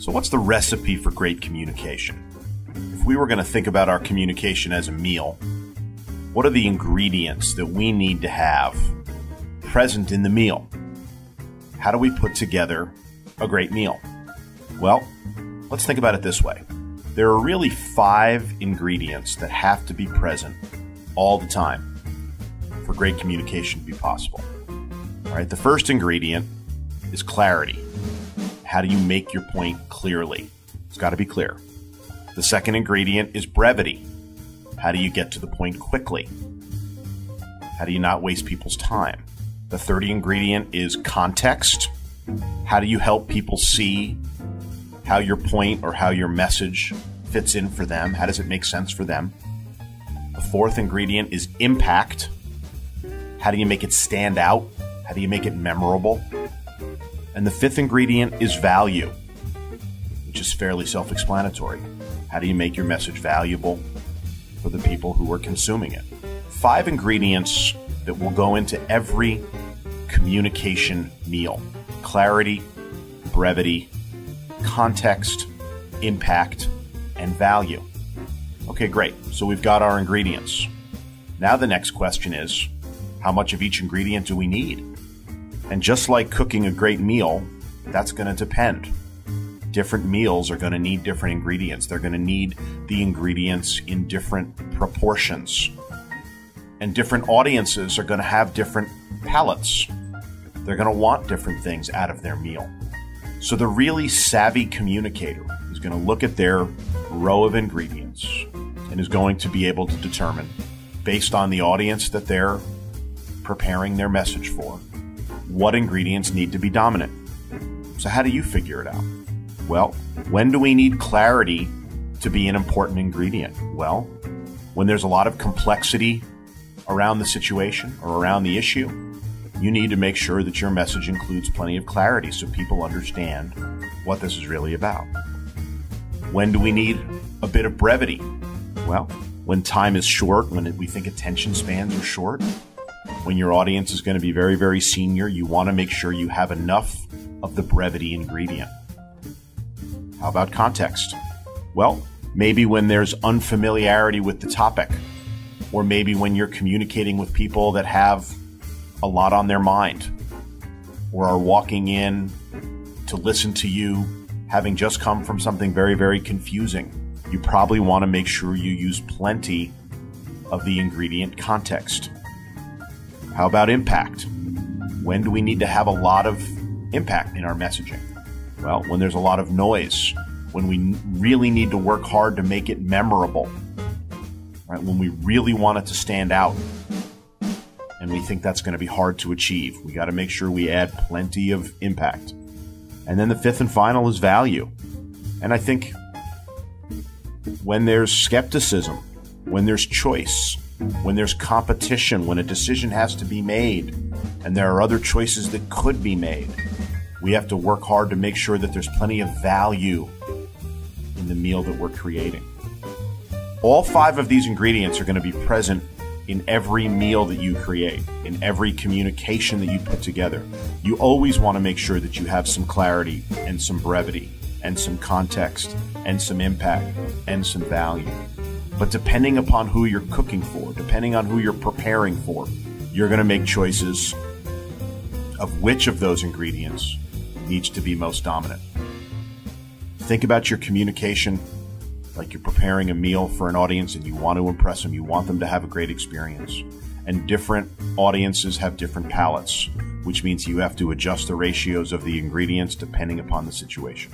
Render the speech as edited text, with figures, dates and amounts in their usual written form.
So what's the recipe for great communication? If we were going to think about our communication as a meal, what are the ingredients that we need to have present in the meal? How do we put together a great meal? Well, let's think about it this way. There are really 5 ingredients that have to be present all the time for great communication to be possible. All right, the first ingredient is clarity. How do you make your point clearly? It's got to be clear. The second ingredient is brevity. How do you get to the point quickly? How do you not waste people's time? The third ingredient is context. How do you help people see how your point or how your message fits in for them? How does it make sense for them? The fourth ingredient is impact. How do you make it stand out? How do you make it memorable? And the fifth ingredient is value, which is fairly self-explanatory. How do you make your message valuable for the people who are consuming it? 5 ingredients that will go into every communication meal: clarity, brevity, context, impact, and value. Okay, great. So we've got our ingredients. Now the next question is, how much of each ingredient do we need? And just like cooking a great meal, that's going to depend. Different meals are going to need different ingredients. They're going to need the ingredients in different proportions. And different audiences are going to have different palates. They're going to want different things out of their meal. So the really savvy communicator is going to look at their row of ingredients and is going to be able to determine, based on the audience that they're preparing their message for, what ingredients need to be dominant. So how do you figure it out? Well, when do we need clarity to be an important ingredient? Well, when there's a lot of complexity around the situation or around the issue, you need to make sure that your message includes plenty of clarity so people understand what this is really about. When do we need a bit of brevity? Well, when time is short, when we think attention spans are short, when your audience is going to be very, very senior, you want to make sure you have enough of the brevity ingredient. How about context? Well, maybe when there's unfamiliarity with the topic, or maybe when you're communicating with people that have a lot on their mind, or are walking in to listen to you having just come from something very, very confusing. You probably want to make sure you use plenty of the ingredient context. How about impact? When do we need to have a lot of impact in our messaging? Well, when there's a lot of noise, when we really need to work hard to make it memorable, right? When we really want it to stand out, and we think that's going to be hard to achieve. We got to make sure we add plenty of impact. And then the fifth and final is value. And I think when there's skepticism, when there's choice, when there's competition, when a decision has to be made, and there are other choices that could be made, we have to work hard to make sure that there's plenty of value in the meal that we're creating. All 5 of these ingredients are going to be present in every meal that you create, in every communication that you put together. You always want to make sure that you have some clarity and some brevity and some context and some impact and some value. But depending upon who you're cooking for, depending on who you're preparing for, you're going to make choices of which of those ingredients needs to be most dominant. Think about your communication like you're preparing a meal for an audience and you want to impress them. You want them to have a great experience. And different audiences have different palates, which means you have to adjust the ratios of the ingredients depending upon the situation.